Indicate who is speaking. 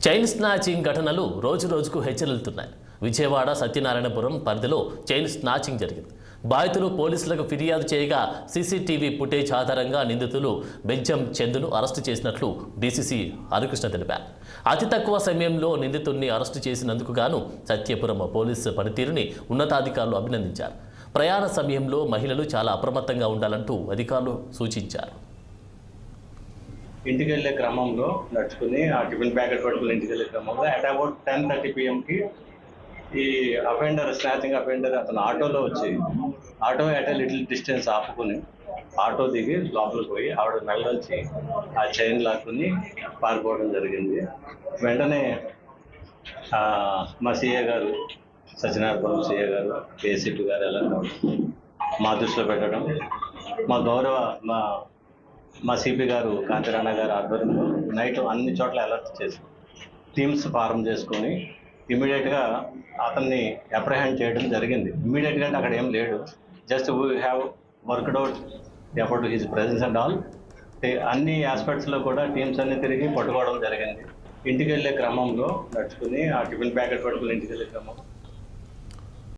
Speaker 1: Chain snatching ఘటనలు రోజురోజుకు హెచ్చరిల్లుతున్నాయి. విజయవాడ సత్యనారాయణపురం పరిధిలో చైన్ స్నాచింగ్ జరిగింది. బాధితులు పోలీసులకు ఫిర్యాదు చేయగా సీసీటీవీ ఫుటేజ్ ఆధారంగా నిందితులు బెంజం చందును అరెస్టు చేసినట్లు డీసీసీ హరికృష్ణ తెలిపారు. అతి తక్కువ సమయంలో నిందితుడిని అరెస్టు చేసినందుకు గాను సత్యపురం పోలీసు పనితీరుని ఉన్నతాధికారులు అభినందించారు. ప్రయాణ సమయంలో మహిళలు చాలా అప్రమత్తంగా ఉండాలంటూ అధికారులు సూచించారు.
Speaker 2: ఇంటికి వెళ్ళే క్రమంలో నడుచుకుని ఆ టిఫిన్ ప్యాకెట్ పట్టుకుని ఇంటికి వెళ్ళే క్రమంలో అట్ అబౌట్ 10:30 PM ఈ అఫెండర్ స్నాచింగ్ అఫెండర్ అతను ఆటోలో వచ్చి ఆటో అట్ లిటిల్ డిస్టెన్స్ ఆపుకుని ఆటో దిగి లోపలికి పోయి ఆవిడ మెళ్ళొచ్చి ఆ చైన్ లాక్కుని పారిపోవడం జరిగింది. వెంటనే మా సిఏ గారు సత్యనారాయణపురం సిఏ గారు ఏసీపీ గారు ఎలా మా దృష్టిలో పెట్టడం, మా గౌరవ మా సిపి గారు కాంతిరాణ గారు ఆధ్వర్యంలో నైట్ అన్ని చోట్ల అలర్ట్ చేసి టీమ్స్ ఫార్మ్ చేసుకొని ఇమీడియట్గా అతన్ని అప్రహెండ్ చేయడం జరిగింది. ఇమీడియట్గా అంటే అక్కడ ఏం లేడు, just we have worked out about his presence and all. అన్ని ఆస్పెక్ట్స్లో కూడా టీమ్స్ అన్ని తిరిగి పట్టుకోవడం జరిగింది. ఇంటికి వెళ్ళే క్రమంలో నడుచుకుని ఆ టిఫిన్ ప్యాకెట్ పట్టుకుని ఇంటికి వెళ్ళే క్రమంలో